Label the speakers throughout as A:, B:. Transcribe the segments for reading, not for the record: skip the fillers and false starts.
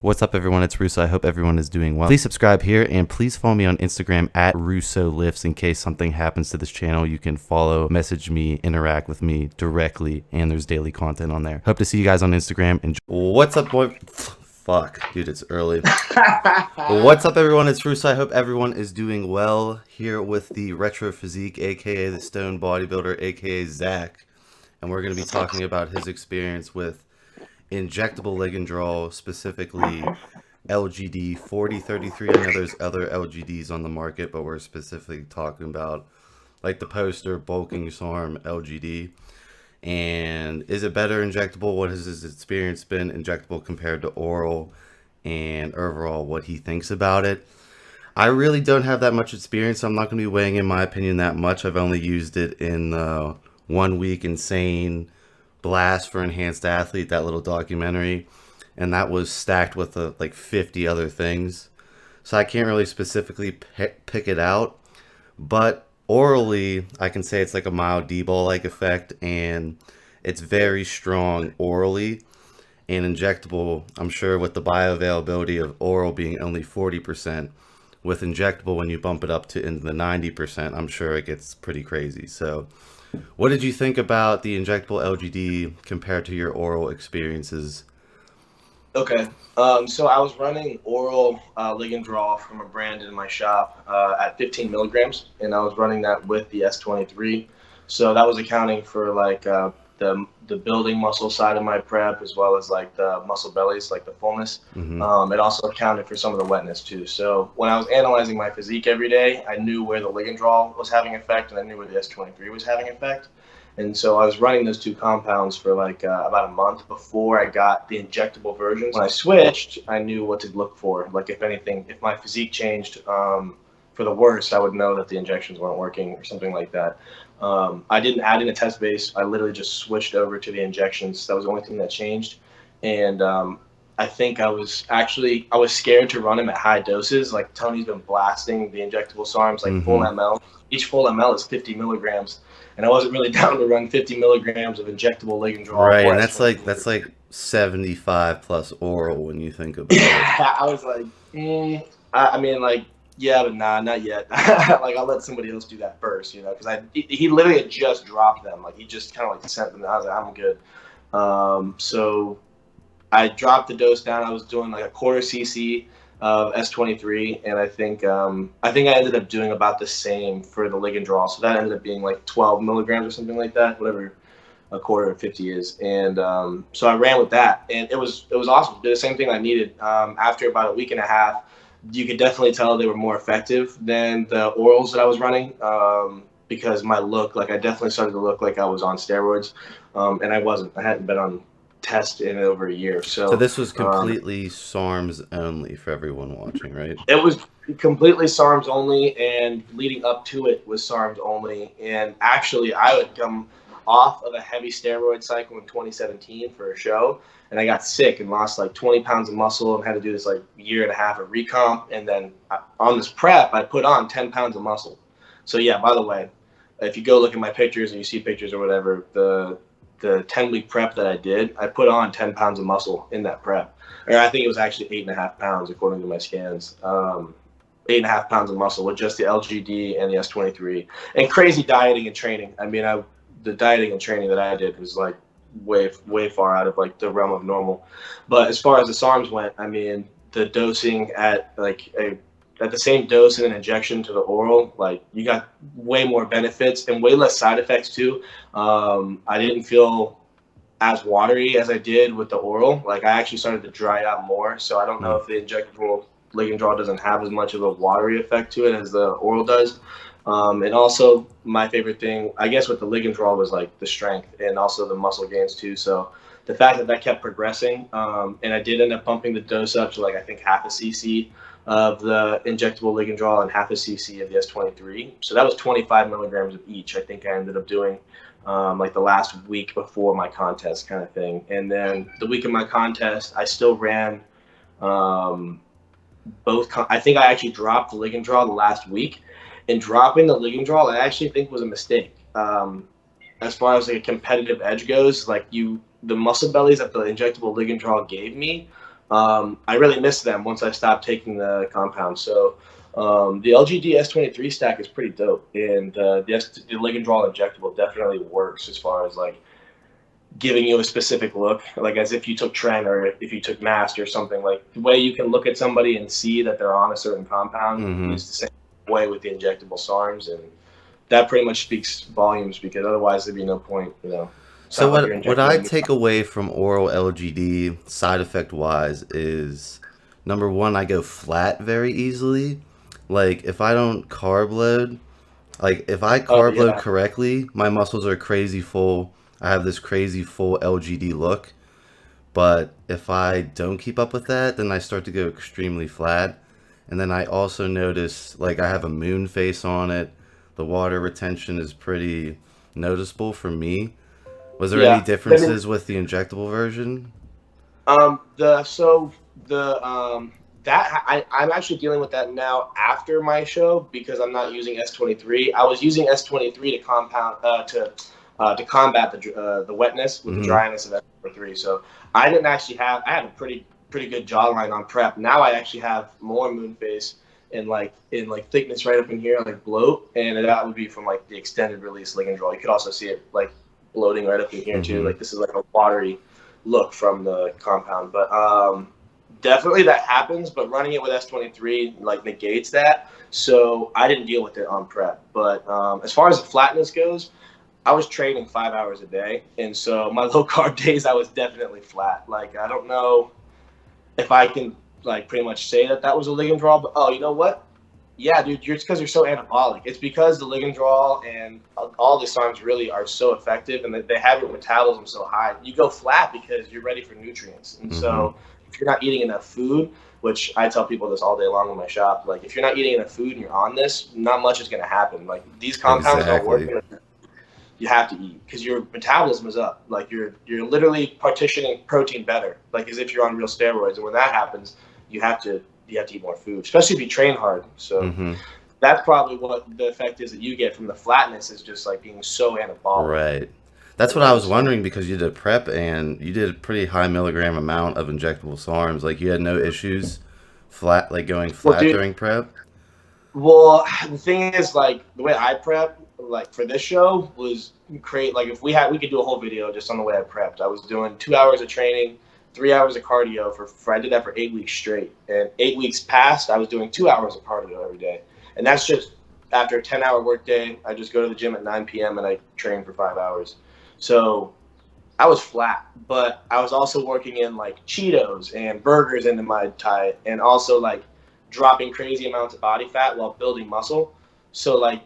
A: What's up, everyone? It's Russo. I hope everyone is doing well. Please subscribe here and please follow me on Instagram at RussoLifts in case something happens to this channel. You can follow, message me, interact with me directly, and there's daily content on there. Hope to see you guys on Instagram. What's up, boy? Fuck, dude, it's early. What's up, everyone? It's Russo. I hope everyone is doing well. Here with the Retro Physique, aka the Stone Bodybuilder, aka Zach, and we're going to be talking about his experience with injectable leg and draw, specifically LGD 4033. I know there's other LGDs on the market, but we're specifically talking about like the poster bulking SARM LGD. And is it better injectable? What has his experience been injectable compared to oral, and overall what he thinks about it? I really don't have that much experience, so I'm not going to be weighing in my opinion that much. I've only used it in 1 week Insane Blast for Enhanced Athlete, that little documentary, and that was stacked with like 50 other things, so I can't really specifically pick it out. But orally, I can say it's like a mild D-ball like effect, and it's very strong orally. And injectable, I'm sure with the bioavailability of oral being only 40%, with injectable, when you bump it up to into the 90%, I'm sure it gets pretty crazy. So what did you think about the injectable LGD compared to your oral experiences?
B: Okay, so I was running oral leg and draw from a brand in my shop at 15 milligrams, and I was running that with the S23. So that was accounting for like the building muscle side of my prep, as well as like the muscle bellies, like the fullness. It also accounted for some of the wetness too. So when I was analyzing my physique every day, I knew where the leg and draw was having effect, and I knew where the S23 was having effect. And so I was running those two compounds for like about a month before I got the injectable versions. When I switched, I knew what to look for. Like if anything, if my physique changed for the worse, I would know that the injections weren't working or something like that. I didn't add in a test base. I literally just switched over to the injections. That was the only thing that changed. And I think I was scared to run them at high doses. Like Tony's been blasting the injectable SARMs, like full ml. Each full ml is 50 milligrams. And I wasn't really down to run 50 milligrams of injectable leg and draw.
A: Right, and that's like 75 plus oral when you think about it.
B: I was like, I mean, like, yeah, but nah, not yet. Like, I'll let somebody else do that first, you know, because he literally had just dropped them. Like, he just kind of like sent them. I was like, I'm good. So I dropped the dose down. I was doing like a quarter cc of S23, and I think I ended up doing about the same for the leg and draw. So that ended up being like 12 milligrams or something like that, whatever a quarter of 50 is. And so I ran with that, and it was awesome. Did the same thing I needed. After about a week and a half, you could definitely tell they were more effective than the orals that I was running, because my look, like I definitely started to look like I was on steroids, and I wasn't. I hadn't been on test in over a year. So
A: this was completely SARMS only for everyone watching, right?
B: It was completely SARMS only, and leading up to it was SARMS only. And actually, I had come off of a heavy steroid cycle in 2017 for a show, and I got sick and lost like 20 pounds of muscle and had to do this like year and a half of recomp. And then on this prep, I put on 10 pounds of muscle. So yeah, by the way, if you go look at my pictures and you see pictures or whatever, the 10-week prep that I did, I put on 10 pounds of muscle in that prep. Or I think it was actually 8.5 pounds according to my scans. 8.5 pounds of muscle with just the LGD and the S23, and crazy dieting and training. I mean, the dieting and training that I did was like way far out of like the realm of normal. But as far as the SARMs went, I mean, the dosing at like at the same dose in an injection to the oral, like you got way more benefits and way less side effects too. I didn't feel as watery as I did with the oral. Like I actually started to dry out more. So I don't know if the injectable leg and draw doesn't have as much of a watery effect to it as the oral does. And also my favorite thing, I guess, with the leg and draw was like the strength and also the muscle gains too. So the fact that kept progressing, and I did end up bumping the dose up to like I think half a cc of the injectable leg and draw and half a cc of the S23. So that was 25 milligrams of each. I think I ended up doing like the last week before my contest kind of thing. And then the week of my contest, I still ran both. I think I actually dropped the leg and draw the last week, and dropping the leg and draw I actually think was a mistake. As far as like a competitive edge goes, like the muscle bellies that the injectable leg and draw gave me I really missed them once I stopped taking the compound. So the LGD S23 stack is pretty dope, and the Ligandrol injectable definitely works as far as like giving you a specific look, like as if you took Tren or if you took Mast or something. Like the way you can look at somebody and see that they're on a certain compound is the same way with the injectable SARMs, and that pretty much speaks volumes, because otherwise there'd be no point, you know.
A: So what I take away from oral LGD side effect wise is, number one, I go flat very easily. Like if I don't carb load, like if I
B: Oh
A: carb load
B: yeah,
A: correctly, my muscles are crazy full. I have this crazy full LGD look. But if I don't keep up with that, then I start to go extremely flat. And then I also notice like I have a moon face on it. The water retention is pretty noticeable for me. Was there any
B: yeah.
A: differences with the injectable version?
B: The so the that I'm actually dealing with that now after my show, because I'm not using S23. I was using S23 to combat the wetness with the
A: Mm-hmm.
B: dryness of S23. So I didn't actually have I had a pretty good jawline on prep. Now I actually have more moon face and like thickness right up in here, like bloat, and that would be from like the extended release Ligandrol. You could also see it like bloating right up in here too.
A: Mm-hmm.
B: Like this is like a watery look from the compound. But definitely that happens. But running it with S23 like negates that. So I didn't deal with it on prep. But as far as the flatness goes, I was training 5 hours a day, and so my low carb days I was definitely flat. Like I don't know if I can like pretty much say that was a Ligandrol, but oh, you know what? Yeah, dude, it's because you're so anabolic. It's because the Ligandrol and all the SARMs really are so effective, and they have your metabolism so high. You go flat because you're ready for nutrients. And
A: Mm-hmm.
B: so if you're not eating enough food, which I tell people this all day long in my shop, like if you're not eating enough food and you're on this, not much is going to happen. Like these compounds don't work.
A: Exactly.
B: You have to eat because your metabolism is up. Like you're literally partitioning protein better, like as if you're on real steroids. And when that happens, you have to eat more food, especially if you train hard. So
A: Mm-hmm.
B: that's probably what the effect is that you get from the flatness, is just like being so anabolic.
A: Right. That's what I
B: And
A: was
B: so,
A: wondering because you did prep and you did a pretty high milligram amount of injectable SARMs. Like you had no issues flat, like going
B: well,
A: flat
B: dude,
A: during prep.
B: well, the thing is, like the way I prep, like for this show, was create like if we could do a whole video just on the way I prepped. I was doing 2 hours of training, 3 hours of cardio for I did that for 8 weeks straight, and 8 weeks passed. I was doing 2 hours of cardio every day, and that's just after a 10-hour workday. I just go to the gym at 9 p.m. and I train for 5 hours. So I was flat, but I was also working in like Cheetos and burgers into my diet, and also like dropping crazy amounts of body fat while building muscle. So like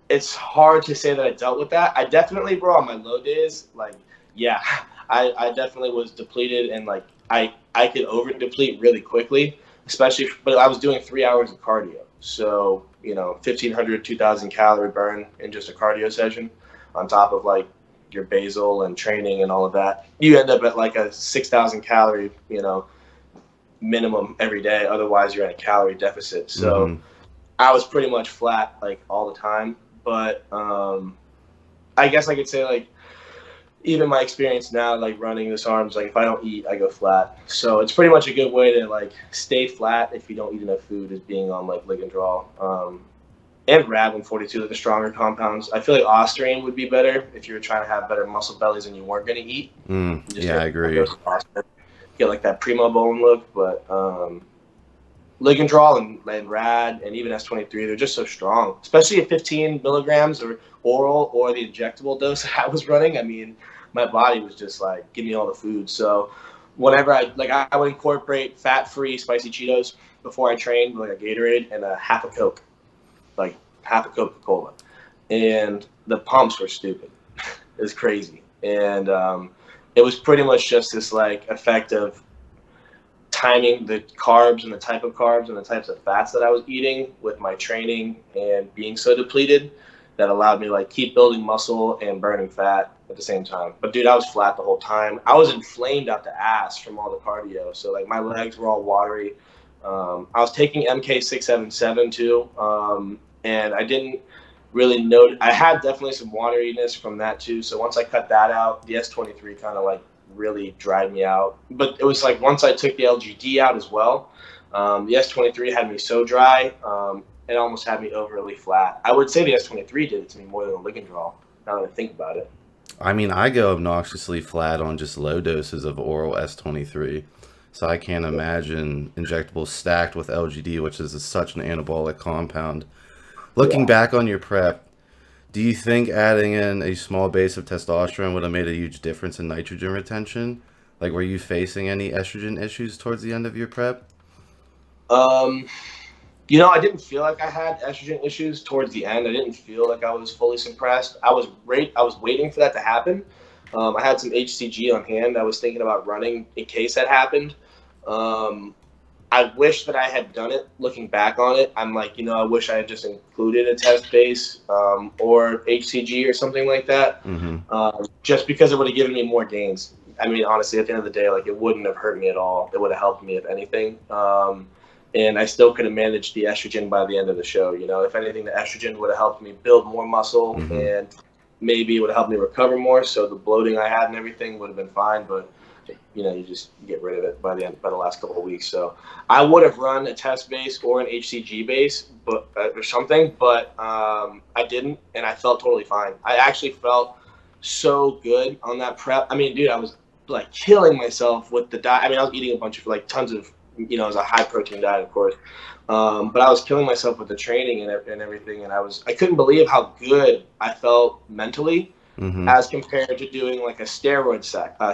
B: it's hard to say that I dealt with that. I definitely, bro, on my low days, like yeah, I definitely was depleted, and like I could over deplete really quickly, especially. But I was doing 3 hours of cardio, so 1,500, 2,000 calorie burn in just a cardio session, on top of like your basal and training and all of that. You end up at like a 6,000 calorie minimum every day. Otherwise, you're at a calorie deficit. So
A: Mm-hmm.
B: I was pretty much flat like all the time. But I guess I could say like even my experience now, like running this arms, like if I don't eat, I go flat. So it's pretty much a good way to like stay flat if you don't eat enough food, is being on like Ligandrol. And Rab 142, like the stronger compounds. I feel like Austrian would be better if you were trying to have better muscle bellies and you weren't going to eat. Just
A: Yeah, I agree.
B: get like that primo bone look. But Ligandrol and Rad and even S23, they're just so strong, especially at 15 milligrams or oral or the injectable dose that I was running. I mean, my body was just like, give me all the food. So whenever I would incorporate fat-free spicy Cheetos before I trained, like a Gatorade and a half a Coke, like half a Coca-Cola. And the pumps were stupid. It was crazy. And it was pretty much just this like effect of timing the carbs and the type of carbs and the types of fats that I was eating with my training and being so depleted, that allowed me to like keep building muscle and burning fat at the same time. But dude, I was flat the whole time. I was inflamed out the ass from all the cardio. So like my legs were all watery. I was taking MK677 too. And I didn't really note. I had definitely some wateriness from that too. So once I cut that out, the S23 kind of like really dried me out. But it was like once I took the LGD out as well, the S23 had me so dry, it almost had me overly flat. I would say the S23 did it to me more than the Ligandrol, now that I think about it.
A: I mean, I go obnoxiously flat on just low doses of oral S23. So I can't imagine injectables stacked with LGD, which is such an anabolic compound. Looking back on your prep, do you think adding in a small base of testosterone would have made a huge difference in nitrogen retention? Like, were you facing any estrogen issues towards the end of your prep?
B: I didn't feel like I had estrogen issues towards the end. I didn't feel like I was fully suppressed. I was waiting for that to happen. I had some HCG on hand. I was thinking about running in case that happened. I wish that I had done it. Looking back on it, I'm like, I wish I had just included a test base or HCG or something like that, just because it would have given me more gains. I mean, honestly, at the end of the day, like, it wouldn't have hurt me at all. It would have helped me, if anything. And I still could have managed the estrogen by the end of the show. If anything, the estrogen would have helped me build more muscle, and maybe it would have helped me recover more. So the bloating I had and everything would have been fine, but you just get rid of it by the last couple of weeks. So I would have run a test base or an HCG base, or something, but I didn't, and I felt totally fine. I actually felt so good on that prep. I mean, dude, I was like killing myself with the diet. I mean, I was eating a bunch of tons of, it was a high protein diet, of course. But I was killing myself with the training and everything, and I couldn't believe how good I felt mentally as compared to doing like a steroid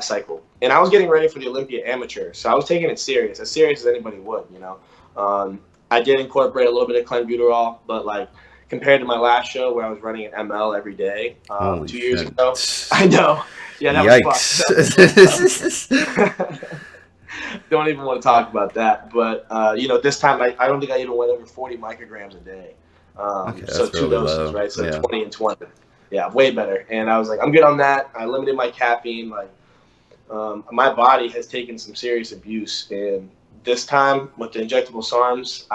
B: cycle. And I was getting ready for the Olympia Amateur, so I was taking it serious as anybody would. I did incorporate a little bit of clenbuterol, but like compared to my last show where I was running an ml every day 2 years ago, I know, yeah, that was fucked. Don't even want to talk about that. But, this time I don't think I even went over 40 micrograms a day. So two
A: really
B: doses,
A: low.
B: right? So
A: Yeah.
B: 20 and 20. Yeah, way better. And I was like, I'm good on that. I limited my caffeine. Like, my body has taken some serious abuse. And this time with the injectable SARMs,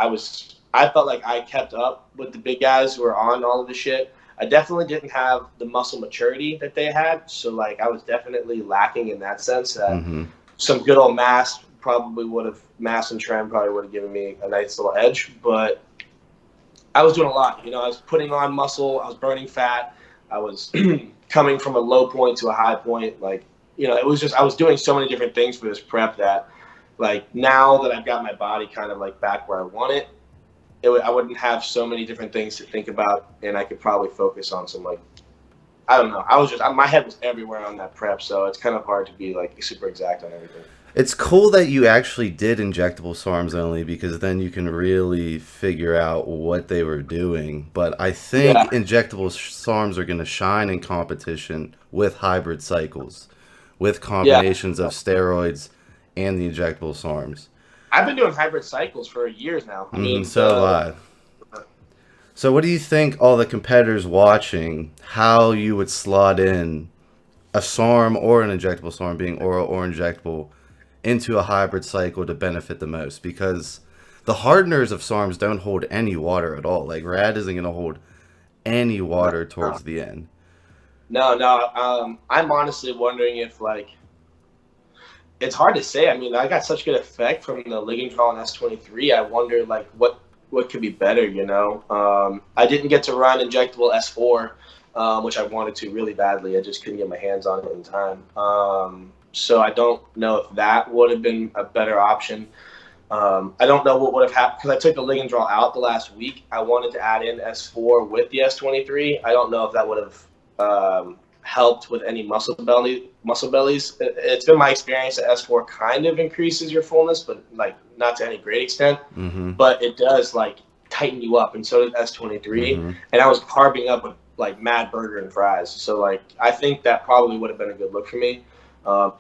B: I felt like I kept up with the big guys who were on all of the shit. I definitely didn't have the muscle maturity that they had. So, like, I was definitely lacking in that sense that some good old mass and trend probably would have given me a nice little edge, but I was doing a lot. I was putting on muscle, I was burning fat, I was coming from a low point to a high point. Like, it was just, I was doing so many different things for this prep that, like, now that I've got my body kind of like back where I want it, I wouldn't have so many different things to think about, and I could probably focus on some, like, I don't know. My head was everywhere on that prep, so it's kind of hard to be like super exact on everything.
A: It's cool that you actually did injectable SARMs only, because then you can really figure out what they were doing. But I think injectable SARMs are going to shine in competition with hybrid cycles, with combinations of steroids and the injectable SARMs.
B: I've been doing hybrid cycles for years now. I mean,
A: so have I. So what do you think, all the competitors watching, how you would slot in a SARM or an injectable SARM, being oral or injectable, into a hybrid cycle to benefit the most? Because the hardeners of SARMs don't hold any water at all. Like, RAD isn't going to hold any water towards the end.
B: No. I'm honestly wondering if, like, it's hard to say. I mean, I got such good effect from the Ligandrol and S23. I wonder, like, what could be better, I didn't get to run injectable S4, which I wanted to really badly. I just couldn't get my hands on it in time. So I don't know if that would have been a better option. I don't know what would have happened, because I took the Ligandrol out the last week. I wanted to add in S4 with the S23. I don't know if that would have helped with any muscle bellies. It's been my experience that S4 kind of increases your fullness, but like not to any great extent. But it does like tighten you up, and so does S23. And I was carbing up with like mad burger and fries. So like I think that probably would have been a good look for me.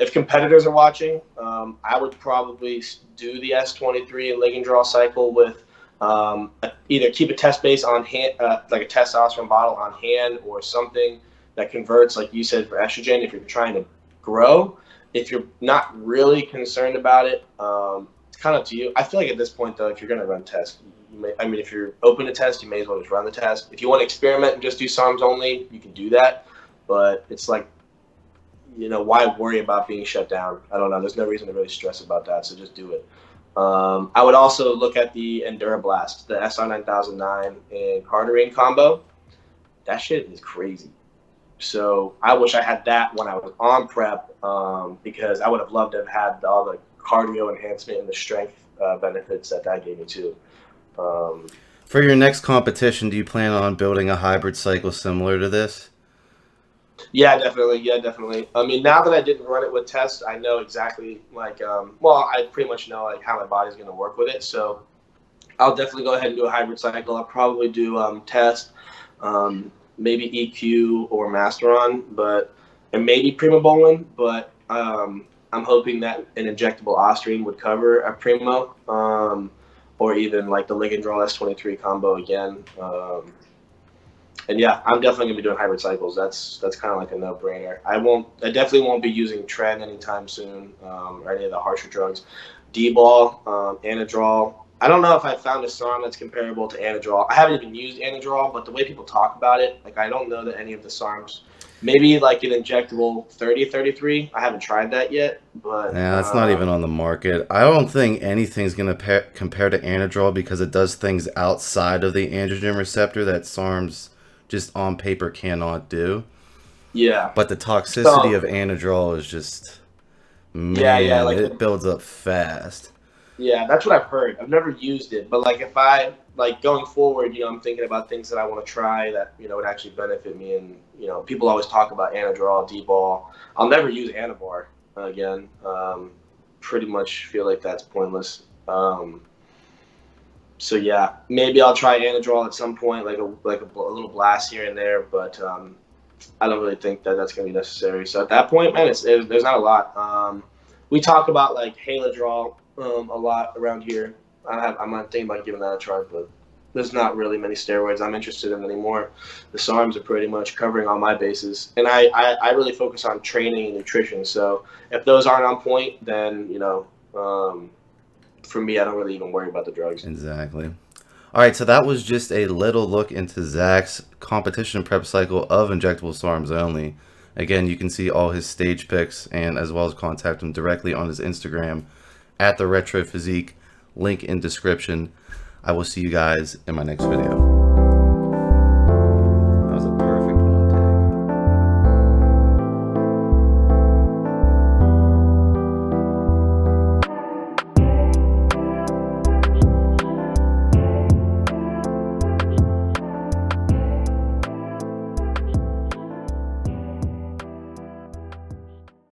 B: If competitors are watching, I would probably do the S23 and Ligandrol cycle with either keep a test base on hand, like a testosterone bottle on hand, or something that converts, like you said, for estrogen if you're trying to grow. If you're not really concerned about it, it's kind of up to you. I feel like at this point, though, if you're going to run tests, if you're open to test, you may as well just run the test. If you want to experiment and just do SARMs only, you can do that. But it's like, why worry about being shut down? I don't know. There's no reason to really stress about that. So just do it. I would also look at the Endurablast, the SR9009 and Cardarine combo. That shit is crazy. So I wish I had that when I was on prep, because I would have loved to have had all the cardio enhancement and the strength benefits that gave me too.
A: For your next competition, do you plan on building a hybrid cycle similar to this?
B: Yeah, definitely. Yeah, definitely. I mean, now that I didn't run it with test, I know exactly I pretty much know like how my body's going to work with it. So I'll definitely go ahead and do a hybrid cycle. I'll probably do test, maybe EQ or Masteron, and maybe Primobolan. But I'm hoping that an injectable Osterine would cover a Primo, or even like the Ligandrol S23 combo again. And yeah, I'm definitely gonna be doing hybrid cycles. That's kind of like a no-brainer. I definitely won't be using Tren anytime soon, or any of the harsher drugs. D-ball, Anadrol. I don't know if I found a SARM that's comparable to Anadrol. I haven't even used Anadrol, but the way people talk about it, like I don't know that any of the SARMs. Maybe like an injectable 30-33. I haven't tried that yet, but
A: Yeah, that's not even on the market. I don't think anything's going to compare to Anadrol because it does things outside of the androgen receptor that SARMs just on paper cannot do.
B: Yeah.
A: But the toxicity of Anadrol is just, man, like it builds up fast.
B: Yeah, that's what I've heard. I've never used it, but like if I like going forward, I'm thinking about things that I want to try that would actually benefit me. And people always talk about Anadrol, D-ball. I'll never use Anavar again. Pretty much feel like that's pointless. So yeah, maybe I'll try Anadrol at some point, like a little blast here and there, but I don't really think that that's gonna be necessary. So at that point, man, there's not a lot. We talk about like Haladrol a lot around here. I'm not thinking about giving that a try, but there's not really many steroids I'm interested in anymore. The SARMs are pretty much covering all my bases, and I really focus on training and nutrition. So if those aren't on point, then for me, I don't really even worry about the drugs.
A: Exactly. All right, so that was just a little look into Zach's competition prep cycle of injectable SARMS only. Again, you can see all his stage picks and as well as contact him directly on his Instagram at the Retro Physique. Link in description. I will see you guys in my next video.